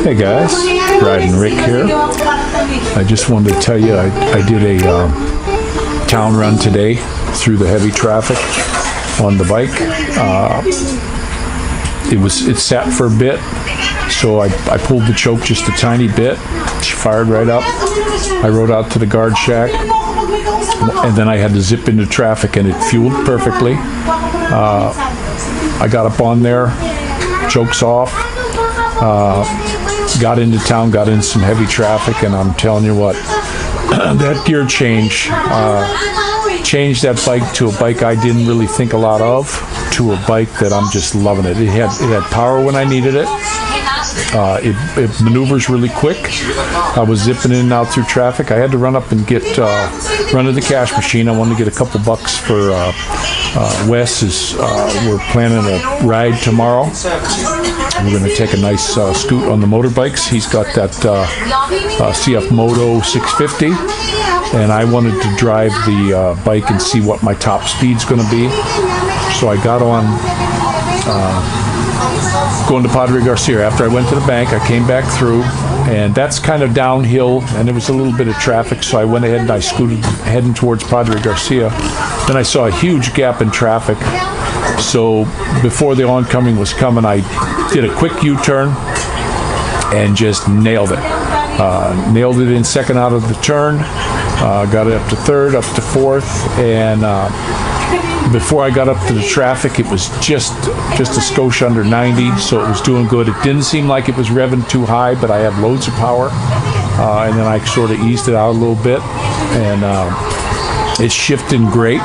Hey guys, Riding Rick here. I just wanted to tell you I did a town run today through the heavy traffic on the bike. It sat for a bit, so I pulled the choke just a tiny bit. She fired right up. I rode out to the guard shack, and then I had to zip into traffic, and it fueled perfectly. I got up on there, chokes off, got into town, got in some heavy traffic, and I'm telling you what, that gear change changed that bike to a bike I didn't really think a lot of, to a bike that I'm just loving it. It had power when I needed it. It maneuvers really quick. I was zipping in and out through traffic. I had to run up and run to the cash machine. I wanted to get a couple bucks for Wes. We're planning a ride tomorrow. We're going to take a nice scoot on the motorbikes. He's got that CF Moto 650, and I wanted to drive the bike and see what my top speed's going to be. So I got on going to Padre Garcia. After I went to the bank, I came back through, and that's kind of downhill, and there was a little bit of traffic, so I went ahead and I scooted heading towards Padre Garcia. Then I saw a huge gap in traffic, so before the oncoming was coming, I did a quick U-turn and just nailed it. Nailed it in second out of the turn, got it up to third, up to fourth, and before I got up to the traffic, it was just a skosh under 90, so it was doing good. It didn't seem like it was revving too high, but I had loads of power, and then I sort of eased it out a little bit, and it's shifting great.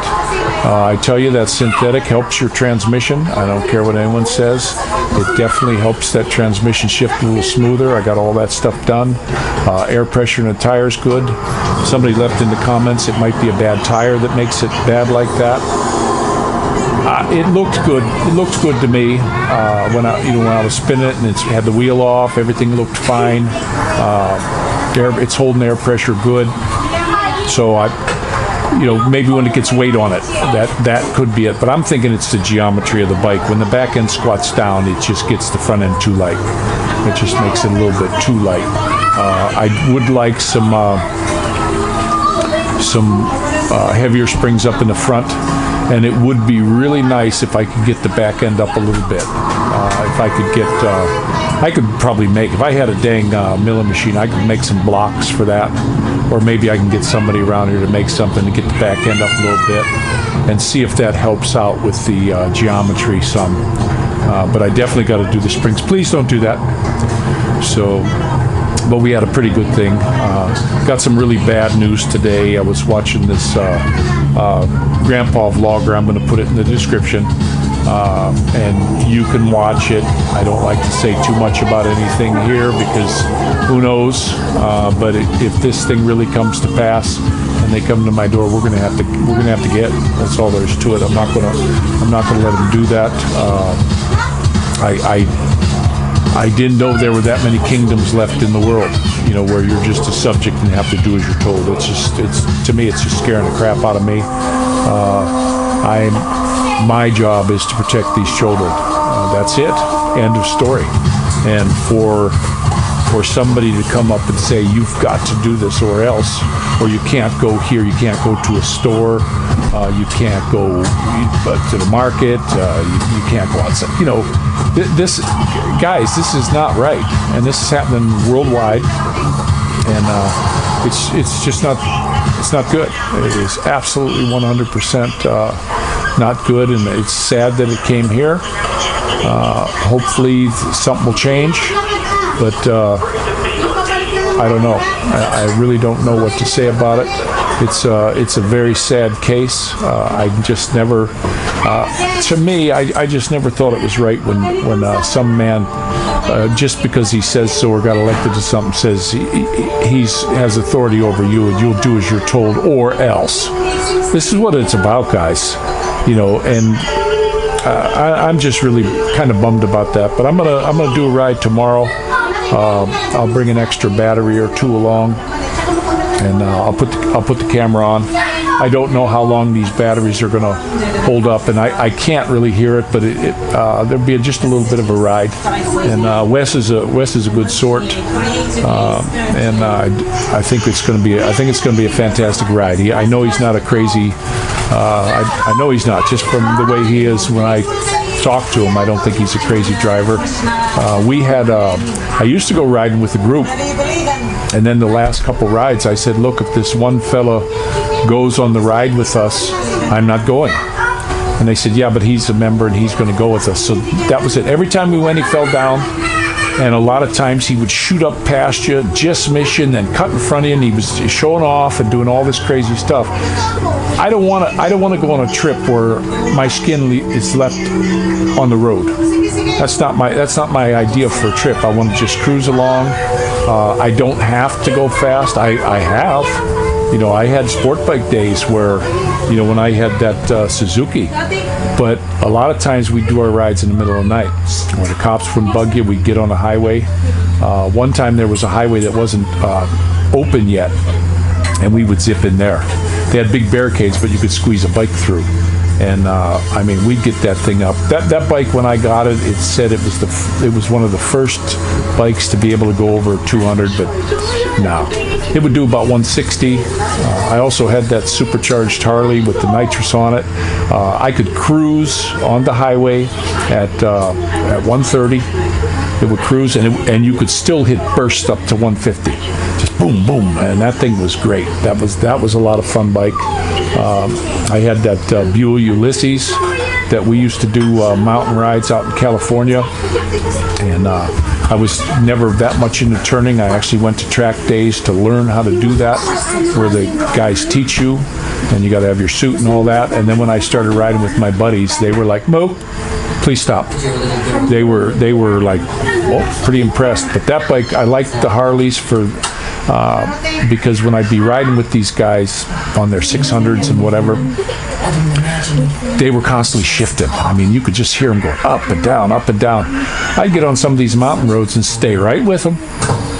I tell you, that synthetic helps your transmission. I don't care what anyone says. It definitely helps that transmission shift a little smoother. I got all that stuff done. Air pressure in the tire's good. Somebody left in the comments it might be a bad tire that makes it bad like that. It looked good. It looked good to me when I was spinning it, and it had the wheel off. Everything looked fine. It's holding air pressure good. So maybe when it gets weight on it, that could be it. But I'm thinking it's the geometry of the bike. When the back end squats down, it just gets the front end too light. It just makes it a little bit too light. I would like some heavier springs up in the front, and it would be really nice if I could get the back end up a little bit. If I could get, I could probably make, if I had a dang milling machine, I could make some blocks for that. Or maybe I can get somebody around here to make something to get the back end up a little bit and see if that helps out with the geometry some. But I definitely got to do the springs. Please don't do that. So, but we had a pretty good thing. Got some really bad news today. I was watching this Grandpa vlogger. I'm going to put it in the description, and you can watch it. I don't like to say too much about anything here because who knows? But if this thing really comes to pass and they come to my door, we're gonna have to get. That's all there is to it. I'm not gonna let them do that. I didn't know there were that many kingdoms left in the world, where you're just a subject and have to do as you're told. To me, it's just scaring the crap out of me. My job is to protect these children. That's it. End of story. And for somebody to come up and say, you've got to do this or else, or you can't go here, you can't go to a store, you can't go to the market, you can't go outside. This is not right, and this is happening worldwide, and it's just not, it's not good. It is absolutely 100% not good, and it's sad that it came here. Hopefully something will change, but I don't know. I really don't know what to say about it. It's a very sad case. I just never, to me, I just never thought it was right when some man, just because he says so or got elected to something, says he has authority over you and you'll do as you're told or else. This is what it's about, guys. And I'm just really kind of bummed about that. But I'm gonna do a ride tomorrow. I'll bring an extra battery or two along, and I'll put the camera on. I don't know how long these batteries are going to hold up, and I can't really hear it, but there'll be just a little bit of a ride. And Wes is a good sort, and I think it's going to be a fantastic ride. I know he's not a crazy. I know he's not, just from the way he is when I talk to him. I don't think he's a crazy driver. I used to go riding with a group, and then the last couple rides I said, look, if this one fella goes on the ride with us, I'm not going. And they said, yeah, but he's a member and he's going to go with us. So that was it. Every time we went, he fell down. And a lot of times he would shoot up past you, just miss you, and then cut in front of you, and he was showing off and doing all this crazy stuff. I don't want to go on a trip where my skin is left on the road. That's not my idea for a trip. I want to just cruise along. I don't have to go fast. I have. I had sport bike days where, when I had that Suzuki. But a lot of times we do our rides in the middle of the night. When the cops wouldn't bug you, we'd get on the highway. One time there was a highway that wasn't open yet, and we would zip in there. They had big barricades, but you could squeeze a bike through. And we'd get that thing up. That bike, when I got it, it said it was one of the first bikes to be able to go over 200, but no. It would do about 160. I also had that supercharged Harley with the nitrous on it. I could cruise on the highway at 130. It would cruise, and you could still hit burst up to 150. Just boom, boom, and that thing was great. That was a lot of fun bike. I had that Buell Ulysses that we used to do mountain rides out in California, and I was never that much into turning. I actually went to track days to learn how to do that, where the guys teach you, and you got to have your suit and all that. And then when I started riding with my buddies, they were like, "Mo, please stop." They were like, oh, pretty impressed. But that bike, I liked the Harleys because when I'd be riding with these guys on their 600s and whatever, they were constantly shifting. You could just hear them going up and down, up and down. I'd get on some of these mountain roads and stay right with them,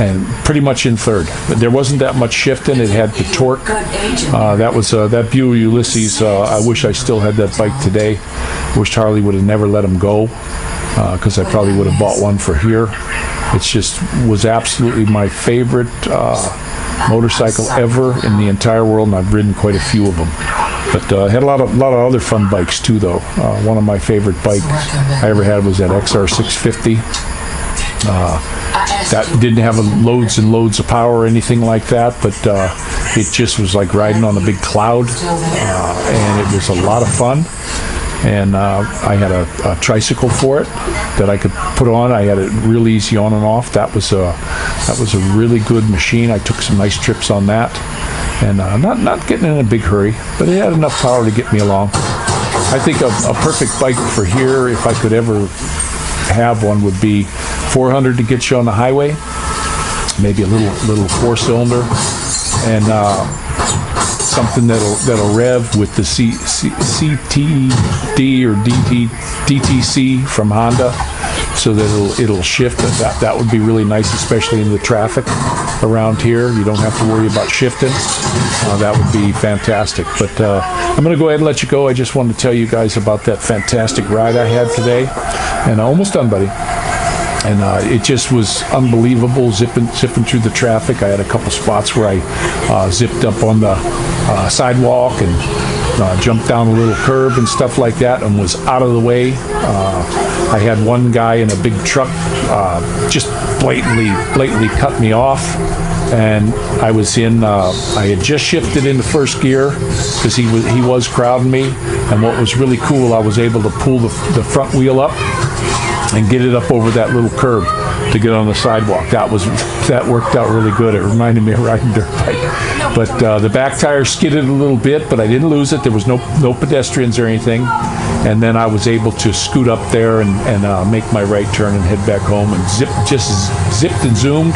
and pretty much in third. But there wasn't that much shifting. It had the torque. That was that Buell Ulysses. I wish I still had that bike today. Wished Harley would have never let him go, because I probably would have bought one for here. It just was absolutely my favorite motorcycle ever in the entire world, and I've ridden quite a few of them. But I had a lot of other fun bikes too, though. One of my favorite bikes I ever had was that XR650. That didn't have loads and loads of power or anything like that, but it just was like riding on a big cloud, and it was a lot of fun. And I had a tricycle for it that I could put on. I had it real easy on and off. That was a really good machine. I took some nice trips on that, and not getting in a big hurry, but it had enough power to get me along. I think a perfect bike for here, if I could ever have one, would be 400 to get you on the highway, maybe a little 4-cylinder, and something that'll rev with the CTD or DTC from Honda, so that it'll shift. That would be really nice, especially in the traffic around here. You don't have to worry about shifting. That would be fantastic. But I'm going to go ahead and let you go. I just wanted to tell you guys about that fantastic ride I had today, and almost done, buddy. And it just was unbelievable, zipping through the traffic. I had a couple spots where I zipped up on the sidewalk and jumped down a little curb and stuff like that, and was out of the way. I had one guy in a big truck just blatantly cut me off, and I was I had just shifted into first gear because he was crowding me. And what was really cool, I was able to pull the front wheel up and get it up over that little curb to get on the sidewalk. That worked out really good. It reminded me of riding dirt bike. But the back tire skidded a little bit, but I didn't lose it. There was no pedestrians or anything. And then I was able to scoot up there and make my right turn and head back home, and zipped and zoomed.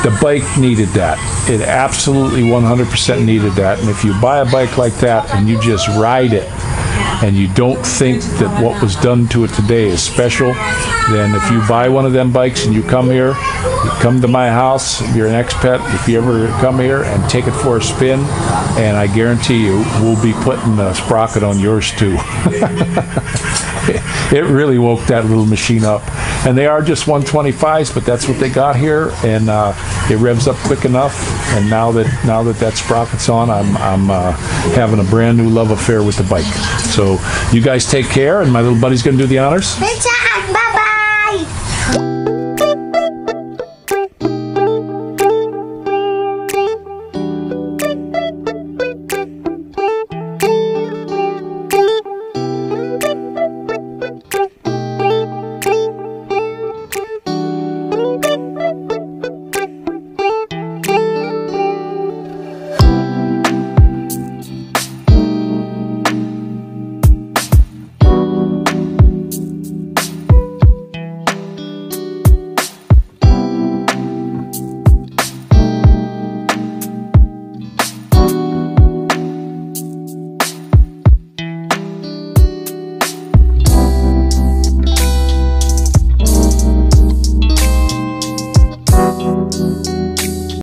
The bike needed that. It absolutely 100% needed that. And if you buy a bike like that and you just ride it, and you don't think that what was done to it today is special, then if you buy one of them bikes and you come here, you come to my house, if you're an expat, if you ever come here and take it for a spin, and I guarantee you we'll be putting a sprocket on yours too. It really woke that little machine up. And they are just 125s, but that's what they got here, and it revs up quick enough. And now that sprocket's on, I'm having a brand new love affair with the bike. So you guys take care, and my little buddy's going to do the honors.